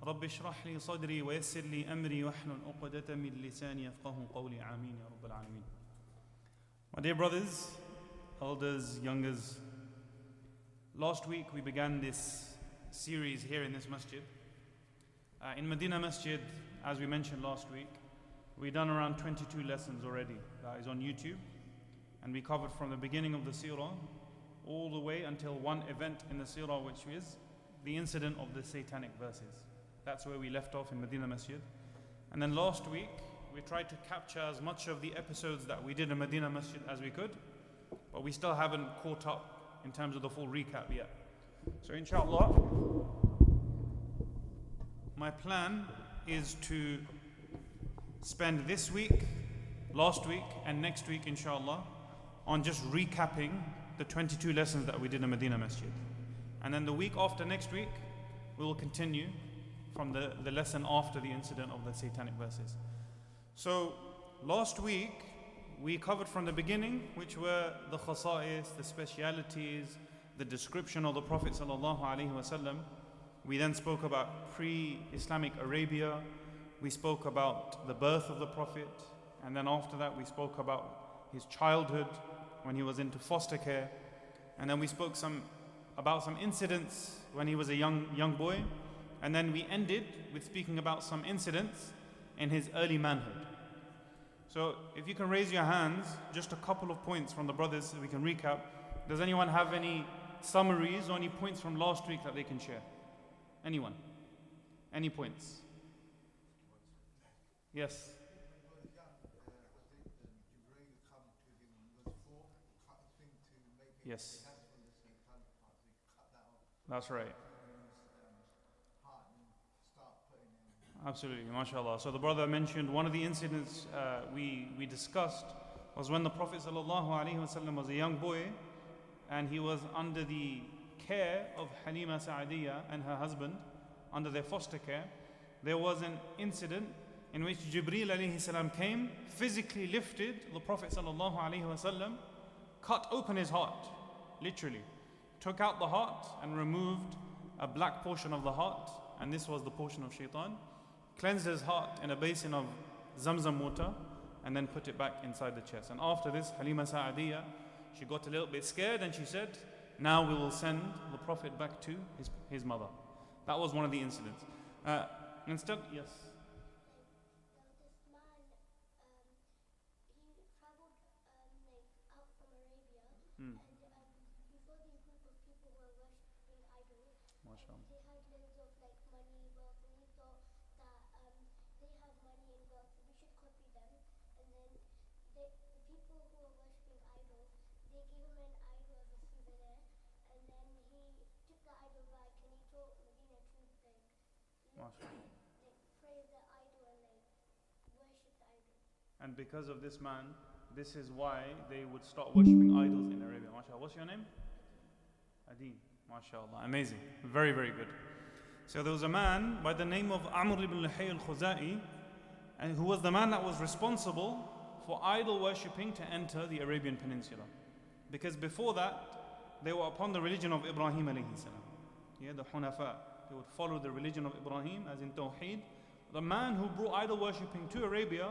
رب اشرح لي صدري ويسر لي أمري واحلل عقدة من لساني يفقهوا قولي آمين يا رب العالمين. My dear brothers, elders, youngers, last week we began this series here in this masjid. In Medina Masjid, as we mentioned last week, we've done around 22 lessons already. That is on YouTube. And we covered from the beginning of the seerah all the way until one event in the seerah, which is the incident of the satanic verses. That's where we left off in Medina Masjid. And then last week, we tried to capture as much of the episodes that we did in Medina Masjid as we could, but we still haven't caught up in terms of the full recap yet. So inshallah, my plan is to spend this week, last week, and next week inshallah on just recapping the 22 lessons that we did in Medina Masjid. And then the week after next week, we will continue from the lesson after the incident of the satanic verses. So last week we covered from the beginning, which were the khasa'is, the specialities, the description of the Prophet ﷺ. We then spoke about pre-Islamic Arabia. We spoke about the birth of the Prophet, and then after that we spoke about his childhood when he was into foster care, and then we spoke about some incidents when he was a young boy. And then we ended with speaking about some incidents in his early manhood. So if you can raise your hands, just a couple of points from the brothers so we can recap. Does anyone have any summaries or any points from last week that they can share? Anyone? Any points? Yes. Yes. That's right. Absolutely, mashallah. So the brother mentioned one of the incidents we discussed was when the Prophet ﷺ was a young boy and he was under the care of Halima Sa'adiyya and her husband, under their foster care. There was an incident in which Jibreel alayhi salam came, physically lifted the Prophet ﷺ, cut open his heart, literally, took out the heart and removed a black portion of the heart, and this was the portion of shaitan, cleansed his heart in a basin of Zamzam water, and then put it back inside the chest. And after this, Halima Sa'adiyya, she got a little bit scared and she said, now we will send the Prophet back to his mother. That was one of the incidents. Instead, yes. And because of this man, this is why they would start worshipping idols in Arabia. MashaAllah. What's your name? Adin. MashaAllah. Amazing. Very, very good. So there was a man by the name of Amr ibn Luhay al-Khuzai, and who was the man that was responsible for idol worshipping to enter the Arabian Peninsula. Because before that, they were upon the religion of Ibrahim alayhi salam. Yeah, the Hunafa. They would follow the religion of Ibrahim, as in Tawheed. The man who brought idol worshipping to Arabia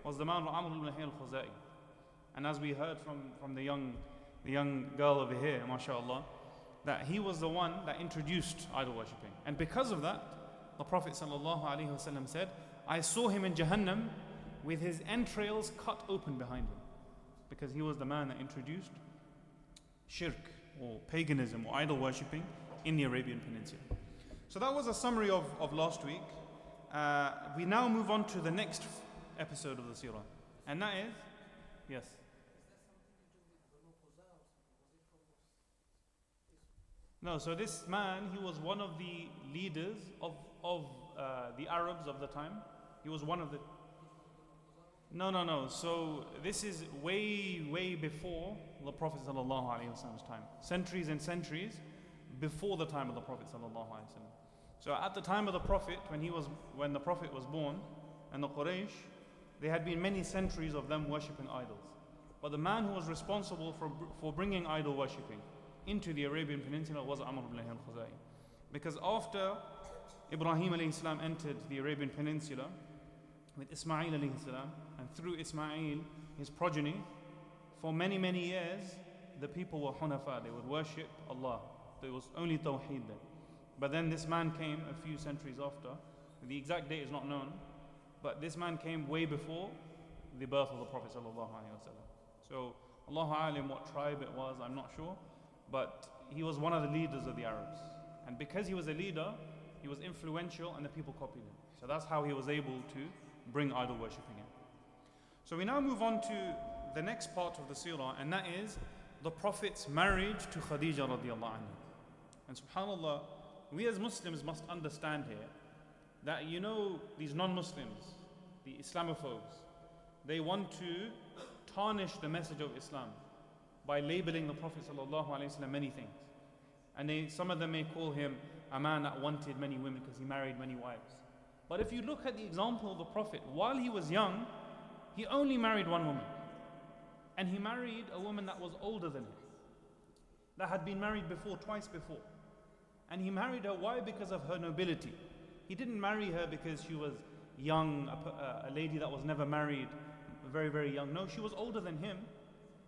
was the man of Amr ibn Luhay al-Khuzai. And as we heard from the young girl over here, mashallah, that he was the one that introduced idol worshipping. And because of that, the Prophet ﷺ said, I saw him in Jahannam with his entrails cut open behind him. Because he was the man that introduced shirk or paganism or idol worshipping in the Arabian Peninsula. So that was a summary of last week. We now move on to the next episode of the seerah, and that is, yes. No, so this man, he was one of the leaders of the Arabs of the time. He was one of the. No. So this is way before the Prophet ﷺ's time. Centuries and centuries before the time of the Prophet ﷺ. So at the time of the Prophet, when the Prophet was born, and the Quraysh, there had been many centuries of them worshipping idols. But the man who was responsible for bringing idol worshipping into the Arabian Peninsula was Amr ibn al-Khuzai. Because after Ibrahim alayhi salam entered the Arabian Peninsula with Ismail alayhi salam, and through Ismail, his progeny, for many, many years, the people were Hunafa. They would worship Allah. There was only Tawheed there. But then this man came a few centuries after. The exact date is not known, but this man came way before the birth of the Prophet sallallahu alaihi wasallam. So, Allahu A'lam what tribe it was, I'm not sure, but he was one of the leaders of the Arabs. And because he was a leader, he was influential and the people copied him. So that's how he was able to bring idol worshipping in. So we now move on to the next part of the seerah, and that is the Prophet's marriage to Khadijah radiallahu anha. And subhanAllah, we as Muslims must understand here that these non-Muslims, the Islamophobes, they want to tarnish the message of Islam by labeling the Prophet sallallahu alaihi wasallam many things. And some of them may call him a man that wanted many women because he married many wives. But if you look at the example of the Prophet, while he was young, he only married one woman. And he married a woman that was older than him, that had been married twice before. And he married her, why? Because of her nobility. He didn't marry her because she was young, a lady that was never married, very, very young. No, she was older than him.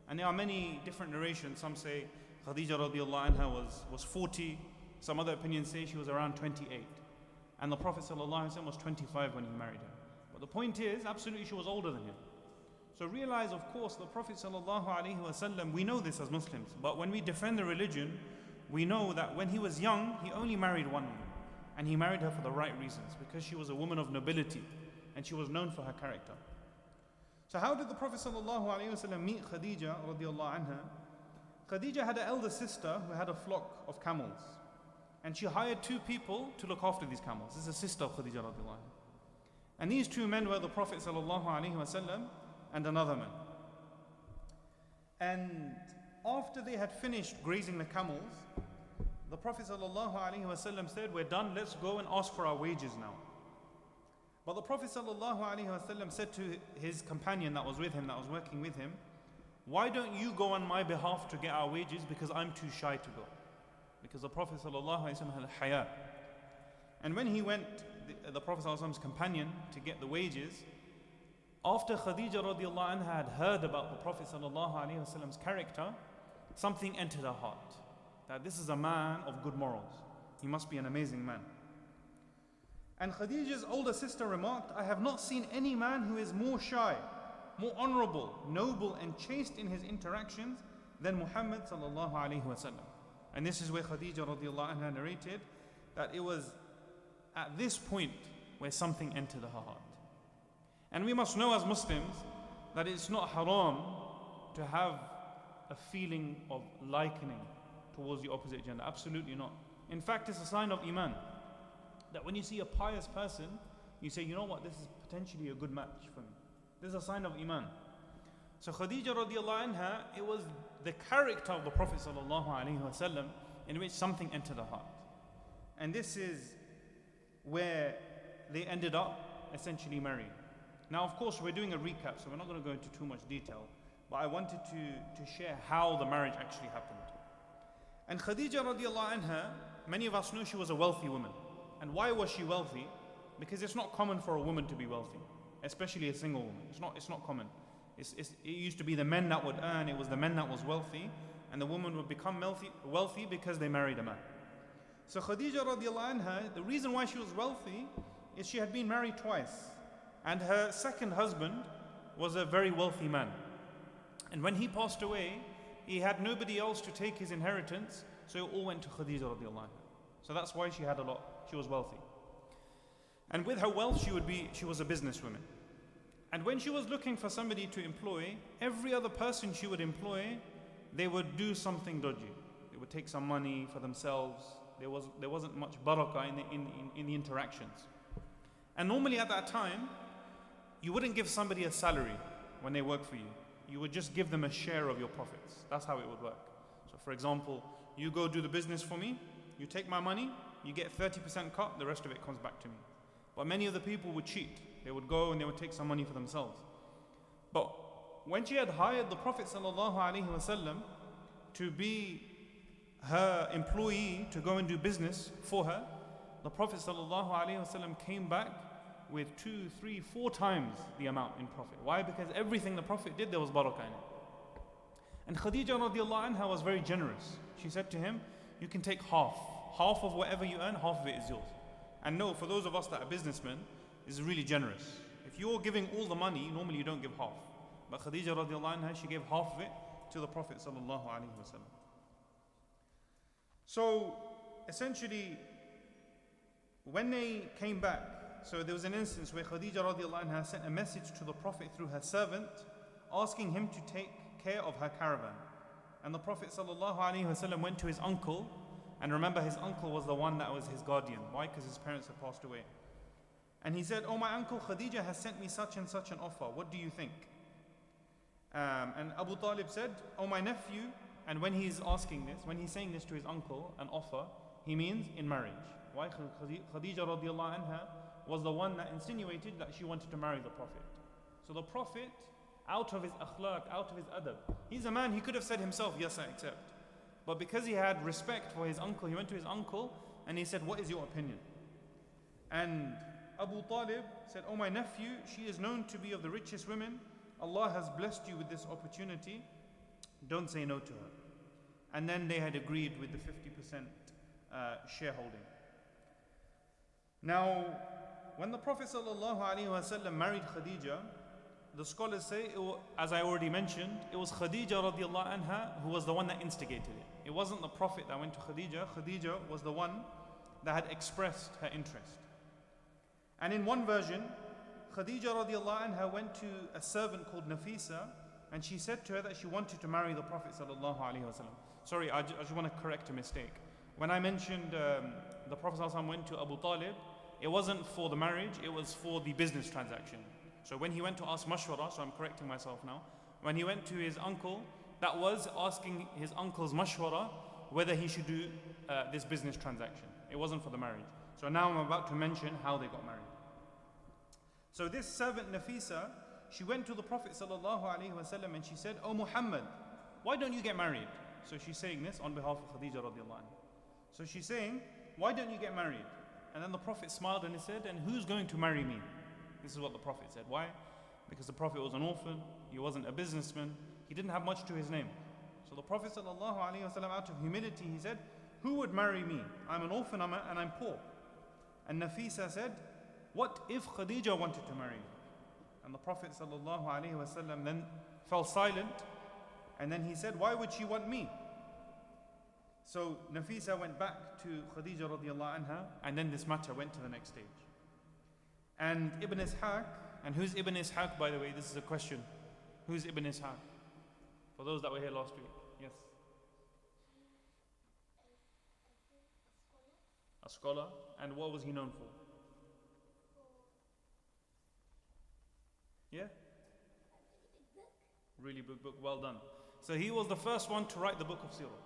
And there are many different narrations. Some say Khadijah radiallahu anha was 40. Some other opinions say she was around 28. And the Prophet sallallahu alaihi wasallam was 25 when he married her. But the point is, absolutely she was older than him. So realize, of course, the Prophet sallallahu alaihi wasallam, we know this as Muslims, but when we defend the religion, we know that when he was young, he only married one woman. And he married her for the right reasons, because she was a woman of nobility and she was known for her character. So how did the Prophet ﷺ meet Khadijah radiallahu anha? Khadijah had an elder sister who had a flock of camels, and she hired two people to look after these camels. This is a sister of Khadijah radiallahu anha. And these two men were the Prophet ﷺ and another man. And after they had finished grazing the camels, the Prophet ﷺ said, "We're done, let's go and ask for our wages now." But the Prophet ﷺ said to his companion that was with him, that was working with him, "Why don't you go on my behalf to get our wages, because I'm too shy to go." Because the Prophet ﷺ had haya. And when he went, the Prophet ﷺ's companion, to get the wages, after Khadijah radiallahu anha had heard about the Prophet ﷺ's character, something entered her heart, that this is a man of good morals. He must be an amazing man. And Khadijah's older sister remarked, "I have not seen any man who is more shy, more honorable, noble and chaste in his interactions than Muhammad sallallahu alaihi wasallam." And this is where Khadijah radiallahu anha narrated that it was at this point where something entered her heart. And we must know as Muslims that it's not haram to have a feeling of likening towards the opposite gender. Absolutely not. In fact, it's a sign of iman. That when you see a pious person, you say, you know what, this is potentially a good match for me. This is a sign of iman. So Khadijah radiallahu anha, it was the character of the Prophet sallallahu alaihi wasallam in which something entered her heart. And this is where they ended up essentially married. Now, of course, we're doing a recap, so we're not going to go into too much detail, but I wanted to share how the marriage actually happened. And Khadijah radiallahu anha, many of us know she was a wealthy woman. And why was she wealthy? Because it's not common for a woman to be wealthy, especially a single woman. It's not common. It used to be the men that would earn, it was the men that was wealthy, and the woman would become wealthy because they married a man. So Khadijah radiallahu anha, the reason why she was wealthy is she had been married twice, and her second husband was a very wealthy man. And when he passed away, he had nobody else to take his inheritance, so it all went to Khadijah radiallahu anha. So that's why she had a lot. She was wealthy. And with her wealth, she was a businesswoman. And when she was looking for somebody to employ, every other person she would employ, they would do something dodgy. They would take some money for themselves. There wasn't much barakah in the interactions. And normally at that time, you wouldn't give somebody a salary when they work for you. You would just give them a share of your profits. That's how it would work. So for example, you go do the business for me, you take my money, you get 30% cut, the rest of it comes back to me. But many of the people would cheat. They would go and they would take some money for themselves. But when she had hired the Prophet ﷺ to be her employee to go and do business for her, the Prophet ﷺ came back with 2, 3, 4 times the amount in profit. Why? Because everything the Prophet did, there was barakah in it. And Khadija radiallahu anha was very generous. She said to him, you can take half. Half of whatever you earn, half of it is yours. And no, for those of us that are businessmen, is really generous. If you're giving all the money, normally you don't give half. But Khadija radiallahu anha, she gave half of it to the Prophet sallallahu alaihi wasallam. So essentially, when they came back, so there was an instance where Khadija radiallahu anha sent a message to the Prophet through her servant, asking him to take care of her caravan. And the Prophet sallallahu alaihi wasallam went to his uncle, and remember his uncle was the one that was his guardian. Why? Because his parents had passed away. And he said, oh, my uncle Khadija has sent me such and such an offer. What do you think? And Abu Talib said, oh, my nephew. And when he's asking this, when he's saying this to his uncle, an offer, he means in marriage. Why? Khadija radiallahu anha was the one that insinuated that she wanted to marry the Prophet. So the Prophet, out of his akhlaq, out of his adab, he's a man, he could have said himself, yes, I accept. But because he had respect for his uncle, he went to his uncle and he said, what is your opinion? And Abu Talib said, oh, my nephew, she is known to be of the richest women. Allah has blessed you with this opportunity. Don't say no to her. And then they had agreed with the 50% shareholding. Now, when the Prophet ﷺ married Khadija, the scholars say, as I already mentioned, it was Khadija radiallahu anha who was the one that instigated it. It wasn't the Prophet that went to Khadija. Khadija was the one that had expressed her interest. And in one version, Khadija radiallahu anha went to a servant called Nafisa, and she said to her that she wanted to marry the Prophet sallallahu alaihi wasallam. Sorry, I just want to correct a mistake. When I mentioned the Prophet sallallahu alaihi wasallam went to Abu Talib, it wasn't for the marriage, it was for the business transaction. So when he went to ask mashwara, so I'm correcting myself now, when he went to his uncle, that was asking his uncle's mashwara whether he should do this business transaction. It wasn't for the marriage. So now I'm about to mention how they got married. So this servant Nafisa, she went to the Prophet ﷺ and she said, oh Muhammad, why don't you get married? So she's saying this on behalf of Khadija radiallahu anha. So she's saying, why don't you get married? And then the Prophet smiled and he said, and who's going to marry me? This is what the Prophet said. Why? Because the Prophet was an orphan, he wasn't a businessman, he didn't have much to his name. So the Prophet ﷺ, out of humility, he said, who would marry me? I'm an orphan and I'm poor. And Nafisa said, what if Khadija wanted to marry me? And the Prophet ﷺ then fell silent, and then he said, why would she want me? So Nafisa went back to Khadija radiallahu anha, and then this matter went to the next stage. And Ibn Ishaq, and who's Ibn Ishaq, by the way? This is a question. Who's Ibn Ishaq? For those that were here last week. Yes? A scholar. And what was he known for? Yeah? Really big book, well done. So he was the first one to write the book of Sirah.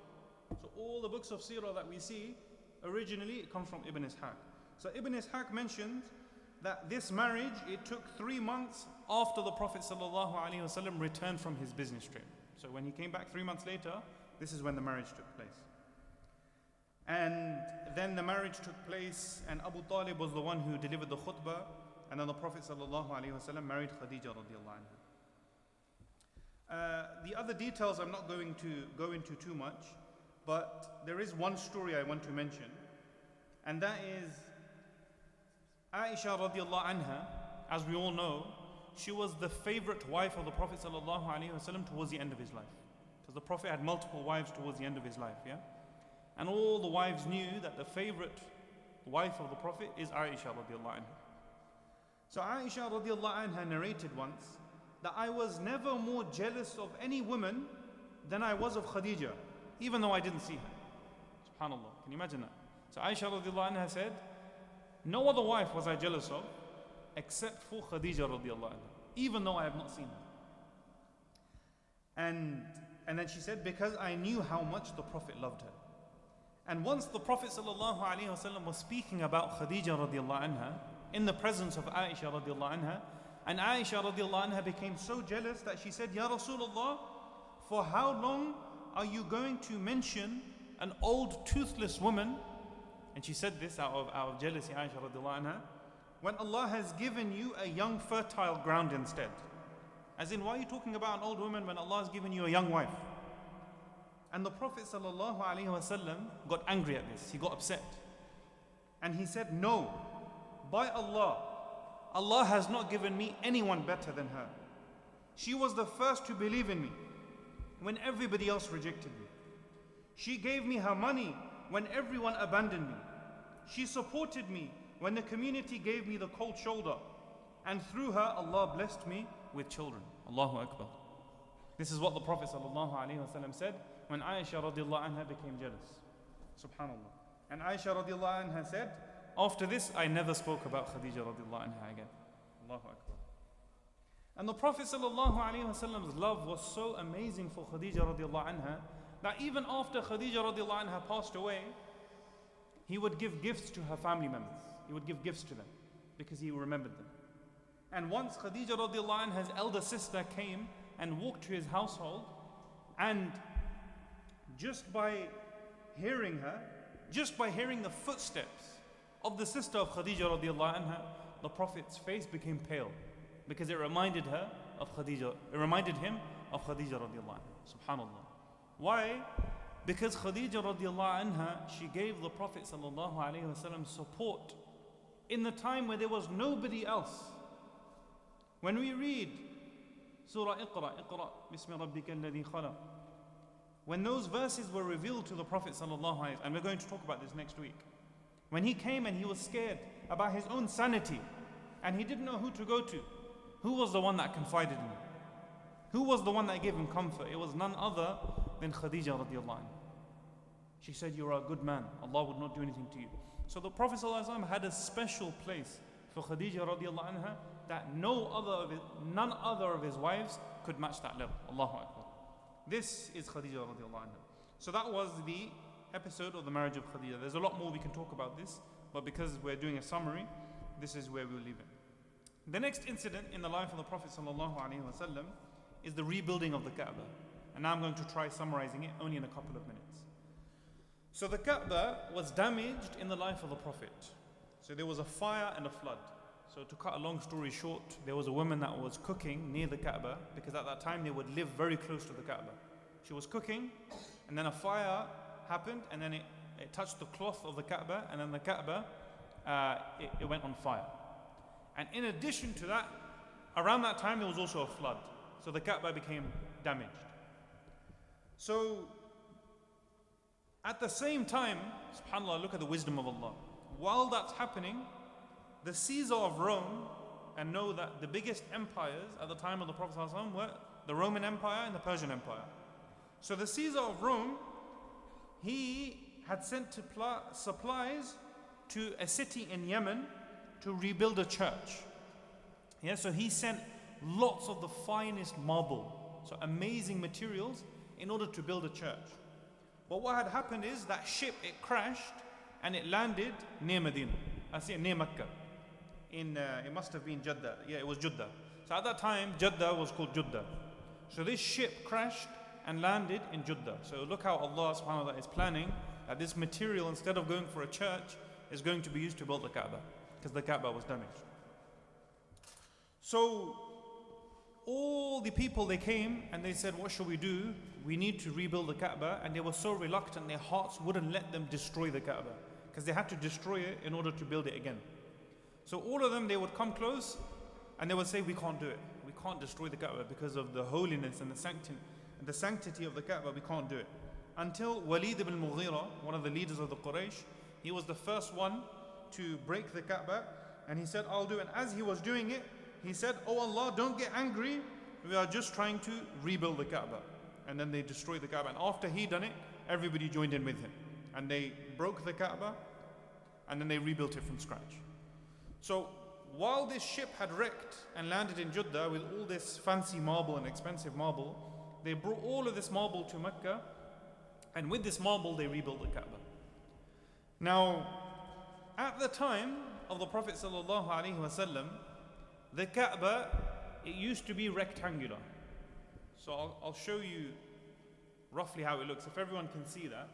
So all the books of Sirah that we see, originally it comes from Ibn Ishaq. So Ibn Ishaq mentions that this marriage, it took 3 months after the Prophet ﷺ returned from his business trip. So when he came back 3 months later, this is when the marriage took place. And then the marriage took place, and Abu Talib was the one who delivered the khutbah, and then the Prophet ﷺ married Khadija radiallahu anha. The other details I'm not going to go into too much, but there is one story I want to mention, and that is Aisha radiallahu anha. As we all know, she was the favorite wife of the Prophet sallallahu alaihi wasallam towards the end of his life, because the Prophet had multiple wives towards the end of his life, yeah. And all the wives knew that the favorite wife of the Prophet is Aisha radiallahu anha. So Aisha radiallahu anha narrated once that I was never more jealous of any woman than I was of Khadija, even though I didn't see her. SubhanAllah, can you imagine that? So Aisha radiallahu anha said, no other wife was I jealous of except for Khadija radiallahu anha, even though I have not seen her. And then she said, because I knew how much the Prophet loved her. And once the Prophet sallallahu alaihi wasallam was speaking about Khadija radiallahu anha in the presence of Aisha radiallahu anha, and Aisha radiallahu anha became so jealous that she said, Ya Rasulullah, for how long are you going to mention an old toothless woman And she said this out of jealousy, Aisha radiallahu anha, when Allah has given you a young fertile ground instead. As in, why are you talking about an old woman when Allah has given you a young wife? And the Prophet sallallahu alaihi wasallam got angry at this. He got upset. And he said, no, by Allah, Allah has not given me anyone better than her. She was the first to believe in me when everybody else rejected me. She gave me her money when everyone abandoned me. She supported me when the community gave me the cold shoulder. And through her, Allah blessed me with children. Allahu Akbar. This is what the Prophet ﷺ said when Aisha radiallahu anha became jealous. Subhanallah. And Aisha radiallahu anha said, after this, I never spoke about Khadijah radiallahu anha again. Allahu Akbar. And the Prophet ﷺ's love was so amazing for Khadijah radiallahu anha that even after Khadijah radiallahu anha passed away, he would give gifts to her family members. He would give gifts to them because he remembered them. And once Khadijah radiallahu anha's elder sister came and walked to his household, and just by hearing her, just by hearing the footsteps of the sister of Khadijah radiallahu anha, the Prophet's face became pale because it reminded her of Khadijah. It reminded him of Khadijah radiallahu anha. Subhanallah. Why? Because Khadijah radiallahu anha, she gave the Prophet sallallahu alaihi wasallam support in the time where there was nobody else. When we read Surah Iqra, Iqra bismi rabbika alladhi khalaq, when those verses were revealed to the Prophet sallallahu alaihi wasallam, and we're going to talk about this next week, when he came and he was scared about his own sanity and he didn't know who to go to, who was the one that confided in him? Who was the one that gave him comfort? It was none other than Khadijah radiallahu anha. She said, "You are a good man. Allah would not do anything to you." So the Prophet ﷺ had a special place for Khadijah radiallahu anha that none other of his wives could match that level. Allahu Akbar. This is Khadijah radiallahu anha. So that was the episode of the marriage of Khadijah. There's a lot more we can talk about this, but because we're doing a summary, this is where we'll leave it. The next incident in the life of the Prophet ﷺ is the rebuilding of the Kaaba. And now I'm going to try summarizing it only in a couple of minutes. So the Kaaba was damaged in the life of the Prophet. So there was a fire and a flood. So to cut a long story short, there was a woman that was cooking near the Kaaba, because at that time they would live very close to the Kaaba. She was cooking, and then a fire happened, and then it touched the cloth of the Kaaba, and then the Kaaba, it went on fire. And in addition to that, around that time there was also a flood. So the Kaaba became damaged. So at the same time, subhanAllah, look at the wisdom of Allah. While that's happening, the Caesar of Rome, and know that the biggest empires at the time of the Prophet ﷺ were the Roman Empire and the Persian Empire. So the Caesar of Rome, he had sent supplies to a city in Yemen to rebuild a church. Yeah, so he sent lots of the finest marble, so amazing materials, in order to build a church. But what had happened is that ship, it crashed and it landed near Medina. I see, near Mecca. It must have been Jeddah. Yeah, it was Jeddah. So at that time, Jeddah was called Jeddah. So this ship crashed and landed in Jeddah. So look how Allah subhanahu wa ta'ala is planning that this material, instead of going for a church, is going to be used to build the Kaaba, because the Kaaba was damaged. So all the people, they came and they said, what shall we do? We need to rebuild the Kaaba. And they were so reluctant, their hearts wouldn't let them destroy the Kaaba, because they had to destroy it in order to build it again. So all of them, they would come close and they would say, we can't do it. We can't destroy the Kaaba because of the holiness and the sanctity of the Kaaba. We can't do it. Until Walid ibn Mughira, one of the leaders of the Quraysh, he was the first one to break the Kaaba, and he said, I'll do it. And as he was doing it, he said, oh Allah, don't get angry. We are just trying to rebuild the Kaaba. And then they destroyed the Kaaba. And after he done it, everybody joined in with him. And they broke the Kaaba, and then they rebuilt it from scratch. So while this ship had wrecked and landed in Jeddah with all this fancy marble and expensive marble, they brought all of this marble to Mecca, and with this marble they rebuilt the Kaaba. Now, at the time of the Prophet ﷺ, the Kaaba, it used to be rectangular. So I'll show you roughly how it looks. If everyone can see that.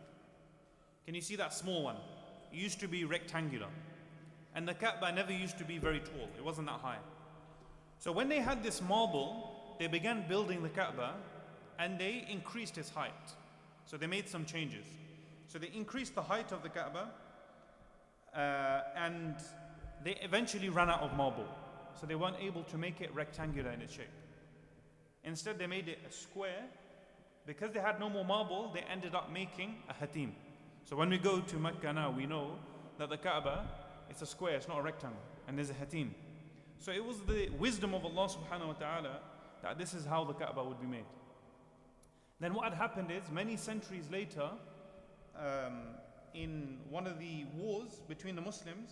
Can you see that small one? used to be rectangular. And the Kaaba never used to be very tall. It wasn't that high. So when they had this marble, they began building the Kaaba and they increased its height. So they made some changes. So they increased the height of the Kaaba and they eventually ran out of marble. So they weren't able to make it rectangular in its shape. Instead, they made it a square. Because they had no more marble, they ended up making a hatim. So when we go to Makkah now, we know that the Kaaba, it's a square, it's not a rectangle, and there's a hatim. So it was the wisdom of Allah subhanahu wa ta'ala that this is how the Kaaba would be made. Then what had happened is, many centuries later, in one of the wars between the Muslims,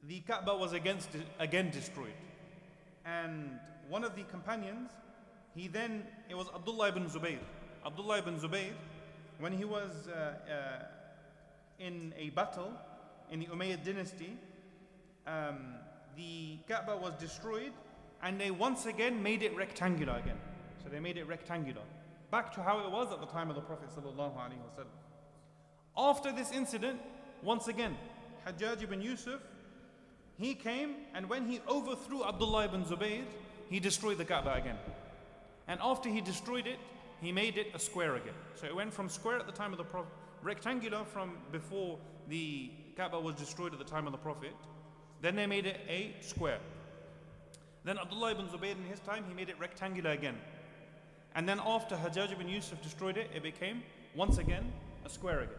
the Kaaba was again destroyed. And one of the companions, it was Abdullah ibn Zubayr. Abdullah ibn Zubayr, when he was in a battle in the Umayyad dynasty, the Kaaba was destroyed and they once again made it rectangular again. So they made it rectangular, back to how it was at the time of the Prophet sallallahu alaihi wasallam. After this incident, once again, Hajjaj ibn Yusuf, he came, and when he overthrew Abdullah ibn Zubayr, he destroyed the Kaaba again. And after he destroyed it, he made it a square again. So it went from square at the time of the Prophet, rectangular from before the Kaaba was destroyed at the time of the Prophet. Then they made it a square. Then Abdullah ibn Zubayr in his time, he made it rectangular again. And then after Hajjaj ibn Yusuf destroyed it, it became once again a square again.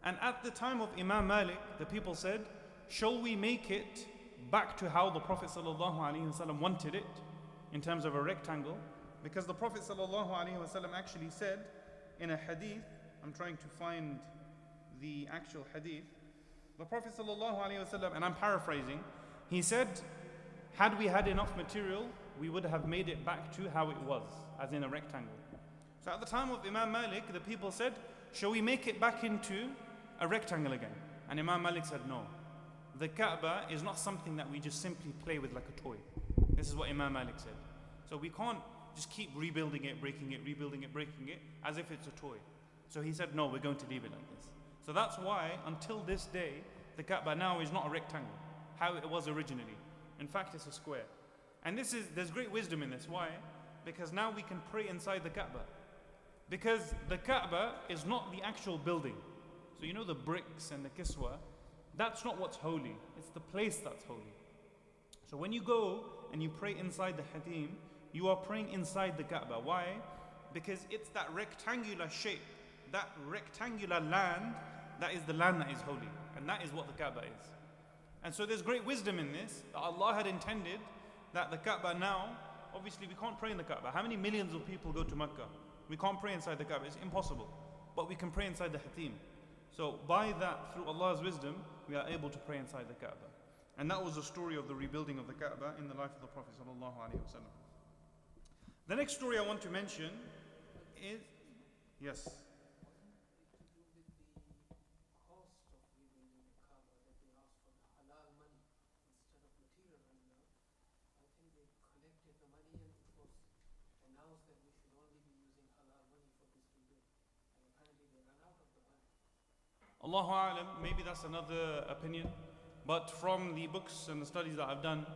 And at the time of Imam Malik, the people said, shall we make it back to how the Prophet ﷺ wanted it, in terms of a rectangle? Because the Prophet ﷺ actually said in a hadith, I'm trying to find the actual hadith, the Prophet ﷺ, and I'm paraphrasing, he said, had we had enough material, we would have made it back to how it was, as in a rectangle. So at the time of Imam Malik, the people said, shall we make it back into a rectangle again? And Imam Malik said, no. The Kaaba is not something that we just simply play with like a toy. This is what Imam Malik said. So we can't just keep rebuilding it, breaking it, rebuilding it, breaking it, as if it's a toy. So he said, no, we're going to leave it like this. So that's why, until this day, the Kaaba now is not a rectangle, how it was originally. In fact, it's a square. And there's great wisdom in this. Why? Because now we can pray inside the Kaaba. Because the Kaaba is not the actual building. So you know the bricks and the kiswa, that's not what's holy. It's the place that's holy. So when you go and you pray inside the hatim, you are praying inside the Kaaba. Why? Because it's that rectangular shape, that rectangular land, that is the land that is holy. And that is what the Kaaba is. And so there's great wisdom in this, that Allah had intended that the Kaaba now, obviously we can't pray in the Kaaba. How many millions of people go to Makkah? We can't pray inside the Kaaba, it's impossible. But we can pray inside the hatim. So by that, through Allah's wisdom, we are able to pray inside the Kaaba. And that was the story of the rebuilding of the Kaaba in the life of the Prophet ﷺ. The next story I want to mention is, yes. Allahu A'lam, maybe that's another opinion. But from the books and the studies that I've done,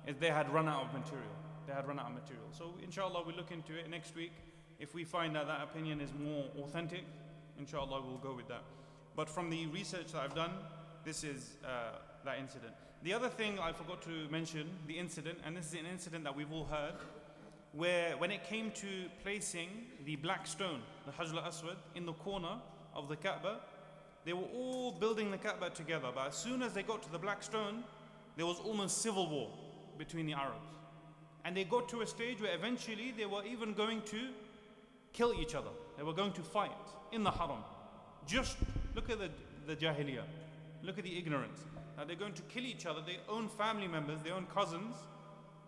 is they had run out of material. They had run out of material. So inshallah we'll look into it next week. If we find that that opinion is more authentic, inshallah we'll go with that. But from the research that I've done, this is that incident. The other thing I forgot to mention, the incident, and this is an incident that we've all heard, where when it came to placing the black stone, the Hajar al-Aswad, in the corner of the Kaaba, they were all building the Kaaba together, but as soon as they got to the black stone, there was almost civil war between the Arabs. And they got to a stage where eventually they were even going to kill each other. They were going to fight in the Haram. Just look at the Jahiliyyah. Look at the ignorance. Now they're going to kill each other, their own family members, their own cousins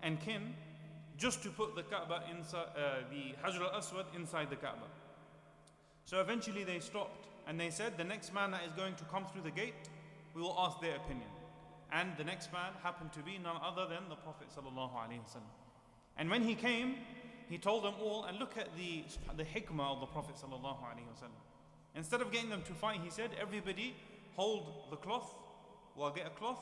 and kin, just to put the Kaaba inside, the Hajar al-Aswad inside the Kaaba. So eventually they stopped. And they said, the next man that is going to come through the gate, we will ask their opinion. And the next man happened to be none other than the Prophet ﷺ. And when he came, he told them all, and look at the hikmah of the Prophet ﷺ. Instead of getting them to fight, he said, everybody hold the cloth, we'll get a cloth,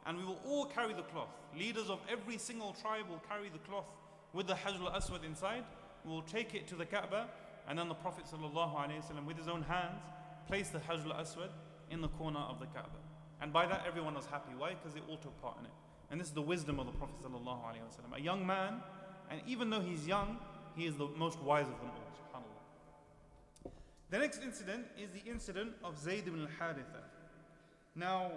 and we will all carry the cloth. Leaders of every single tribe will carry the cloth with the Hajr al-Aswad inside. We will take it to the Kaaba, and then the Prophet ﷺ with his own hands placed the Hajr al-Aswad in the corner of the Kaaba. And by that everyone was happy. Why? Because they all took part in it. And this is the wisdom of the Prophet ﷺ. A young man, and even though he's young, he is the most wise of them all. SubhanAllah. The next incident is the incident of Zayd ibn al-Haritha. Now,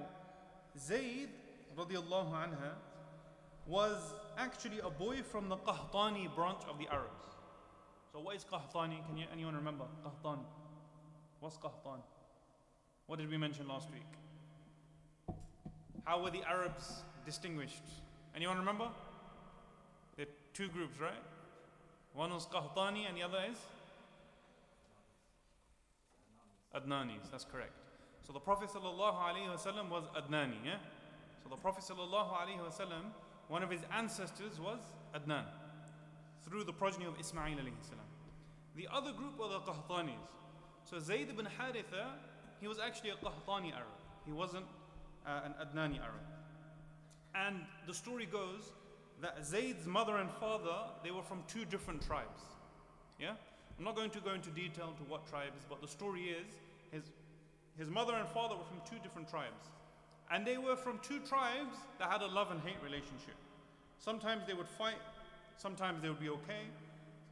Zayd radiallahu anha was actually a boy from the Qahtani branch of the Arabs. So what is Qahtani? Can anyone remember? Qahtani. What's Qahtan? What did we mention last week? How were the Arabs distinguished? Anyone remember? There are two groups, right? One was Qahtani and the other is? Adnanis, that's correct. So the Prophet ﷺ was Adnani, yeah? So the Prophet ﷺ, one of his ancestors was Adnan, through the progeny of Ismail alayhi salam. The other group were the Qahtanis. So Zayd ibn Haritha, he was actually a Qahtani Arab. He wasn't an Adnani Arab. And the story goes that Zayd's mother and father, they were from two different tribes. Yeah? I'm not going to go into detail to what tribes, but the story is his mother and father were from two different tribes. And they were from two tribes that had a love and hate relationship. Sometimes they would fight, sometimes they would be okay.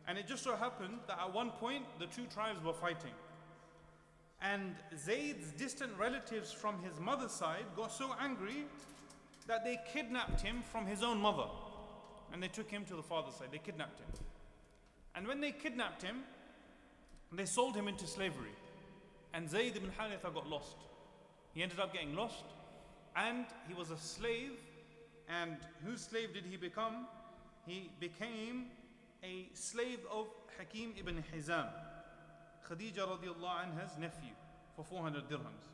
And it just so happened that at one point, the two tribes were fighting. And Zayd's distant relatives from his mother's side got so angry that they kidnapped him from his own mother. And they took him to the father's side. They kidnapped him. And when they kidnapped him, they sold him into slavery. And Zayd ibn Haritha got lost. He ended up getting lost. And he was a slave. And whose slave did he become? He became a slave of Hakim ibn Hizam, Khadijah radiallahu anha's nephew, for 400 dirhams.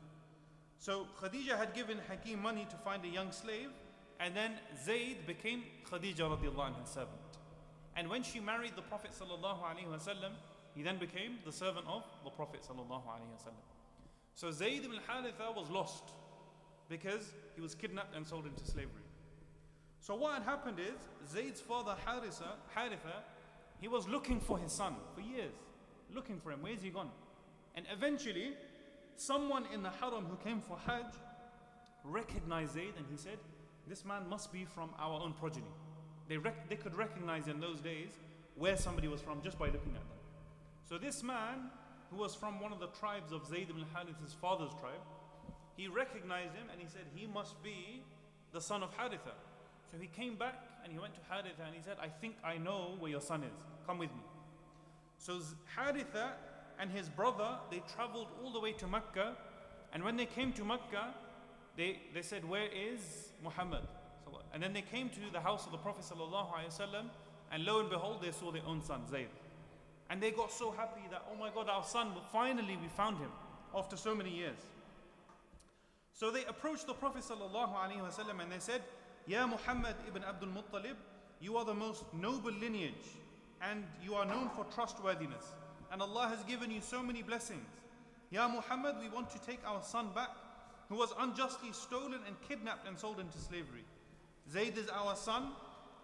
So Khadijah had given Hakim money to find a young slave, and then Zayd became Khadijah radiallahu anha's servant. And when she married the Prophet sallallahu alaihi wasallam, he then became the servant of the Prophet sallallahu alaihi wasallam. So Zayd ibn Haritha was lost because he was kidnapped and sold into slavery. So what had happened is, Zayd's father Haritha, he was looking for his son for years, looking for him. Where's he gone? And eventually, someone in the haram who came for Hajj recognized Zayd, and he said, this man must be from our own progeny. They could recognize in those days where somebody was from just by looking at them. So this man, who was from one of the tribes of Zayd ibn Haritha's father's tribe, he recognized him and he said, he must be the son of Haritha. So he came back and he went to Haritha and he said, I think I know where your son is. Come with me. So Haritha and his brother, they traveled all the way to Makkah. And when they came to Makkah, they said, where is Mohammad? And then they came to the house of the Prophet ﷺ, and lo and behold, they saw their own son, Zayd. And they got so happy that, oh my God, our son, finally we found him after so many years. So they approached the Prophet ﷺ and they said, Ya Muhammad ibn Abdul Muttalib, you are the most noble lineage and you are known for trustworthiness. And Allah has given you so many blessings. Ya Muhammad, we want to take our son back, who was unjustly stolen and kidnapped and sold into slavery. Zayd is our son,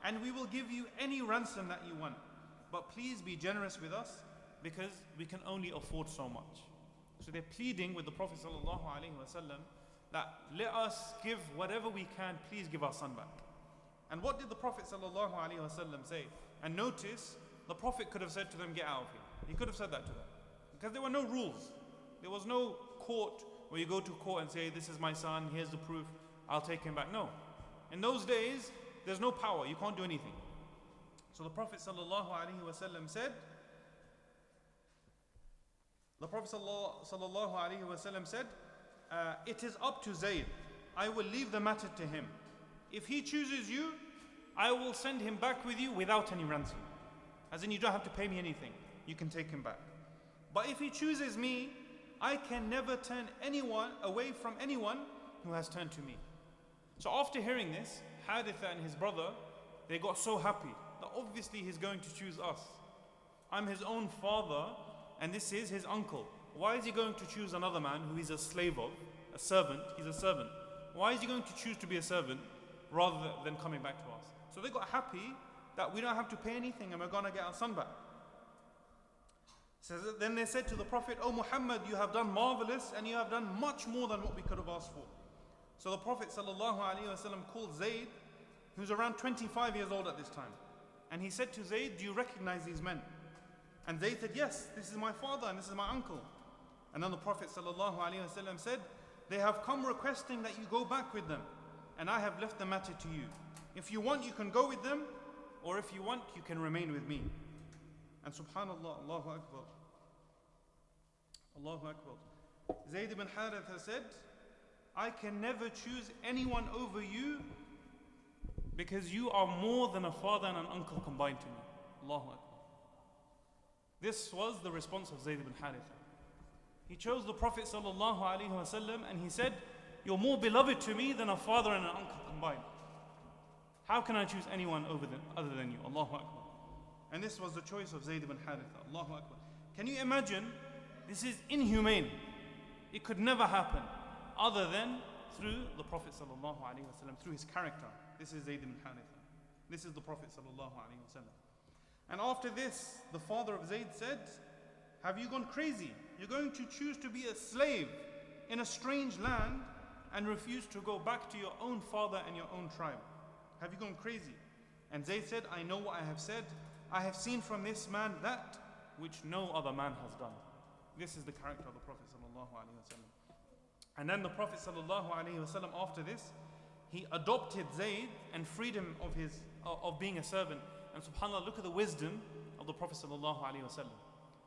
and we will give you any ransom that you want. But please be generous with us, because we can only afford so much. So they're pleading with the Prophet ﷺ that let us give whatever we can, please give our son back. And what did the Prophet ﷺ say? And notice, the Prophet could have said to them, get out of here. He could have said that to them. Because there were no rules. There was no court where you go to court and say, this is my son, here's the proof, I'll take him back. No. In those days, there's no power, you can't do anything. So the Prophet ﷺ said, it is up to Zayd. I will leave the matter to him. If he chooses you, I will send him back with you without any ransom. As in, you don't have to pay me anything. You can take him back. But if he chooses me, I can never turn anyone away from anyone who has turned to me. So after hearing this, Haritha and his brother, they got so happy that obviously he's going to choose us. I'm his own father and this is his uncle. Why is he going to choose another man who he's a slave of, a servant, he's a servant. Why is he going to choose to be a servant rather than coming back to us? So they got happy that we don't have to pay anything and we're going to get our son back. So then they said to the Prophet, "Oh Muhammad, you have done marvelous and you have done much more than what we could have asked for." So the Prophet ﷺ called Zayd, who's around 25 years old at this time. And he said to Zayd, "Do you recognize these men?" And Zayd said, "Yes, this is my father and this is my uncle." And then the Prophet ﷺ said, "They have come requesting that you go back with them, and I have left the matter to you. If you want, you can go with them, or if you want, you can remain with me." And subhanallah, Allahu Akbar. Allahu Akbar. Zayd ibn Haritha said, "I can never choose anyone over you because you are more than a father and an uncle combined to me." Allahu Akbar. This was the response of Zayd ibn Haritha. He chose the Prophet ﷺ and he said, "You're more beloved to me than a father and an uncle combined. How can I choose anyone other than you?" Allahu Akbar. And this was the choice of Zayd ibn Haritha. Allahu Akbar. Can you imagine? This is inhumane. It could never happen other than through the Prophet ﷺ, through his character. This is Zayd ibn Haritha. This is the Prophet ﷺ. And after this, the father of Zayd said, "Have you gone crazy? You're going to choose to be a slave in a strange land and refuse to go back to your own father and your own tribe. Have you gone crazy?" And Zayd said, "I know what I have said. I have seen from this man that which no other man has done." This is the character of the Prophet ﷺ. And then the Prophet ﷺ, after this, he adopted Zayd and freed him of being a servant. And subhanAllah, look at the wisdom of the Prophet ﷺ.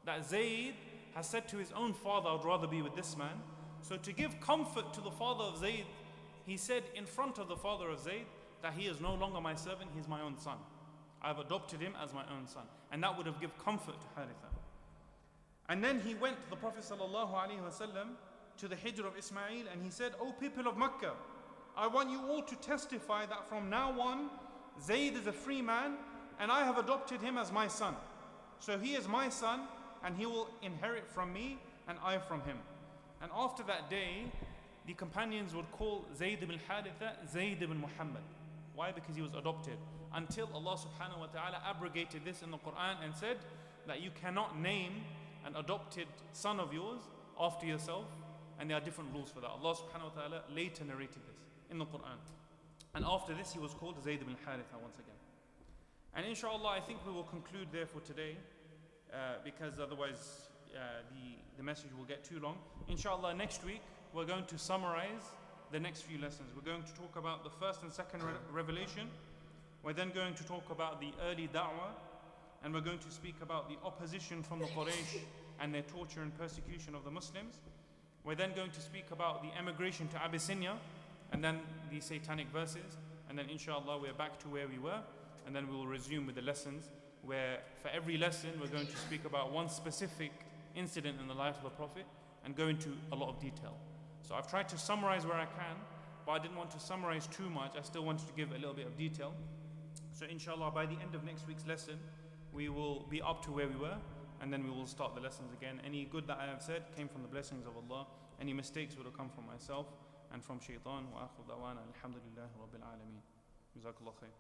That Zayd has said to his own father, "I would rather be with this man." So to give comfort to the father of Zayd, he said in front of the father of Zayd that he is no longer my servant, he is my own son. I have adopted him as my own son. And that would have given comfort to Haritha. And then he went, the Prophet ﷺ, to the Hijr of Ismail, and he said, "O people of Makkah, I want you all to testify that from now on, Zayd is a free man, and I have adopted him as my son. So he is my son, and he will inherit from me, and I from him." And after that day, the companions would call Zayd ibn Haritha Zayd ibn Mohammad. Why? Because he was adopted. Until Allah subhanahu wa ta'ala abrogated this in the Quran and said that you cannot name an adopted son of yours after yourself, and there are different rules for that. Allah subhanahu wa ta'ala later narrated this in the Quran. And after this, he was called Zayd ibn Haritha once again. And inshallah, I think we will conclude there for today, because otherwise the message will get too long. Inshallah, next week we're going to summarize the next few lessons. We're going to talk about the first and second revelation. We're then going to talk about the early da'wah, and we're going to speak about the opposition from the Quraysh and their torture and persecution of the Muslims. We're then going to speak about the emigration to Abyssinia, and then the satanic verses, and then inshallah we're back to where we were, and then we will resume with the lessons, where for every lesson we're going to speak about one specific incident in the life of the Prophet and go into a lot of detail. So I've tried to summarize where I can, but I didn't want to summarize too much. I still wanted to give a little bit of detail. So inshallah, by the end of next week's lesson, we will be up to where we were, and then we will start the lessons again. Any good that I have said came from the blessings of Allah. Any mistakes would have come from myself and from shaitan. Wa akhiru da'wana alhamdulillahi rabbil alameen. Jazakallah khair.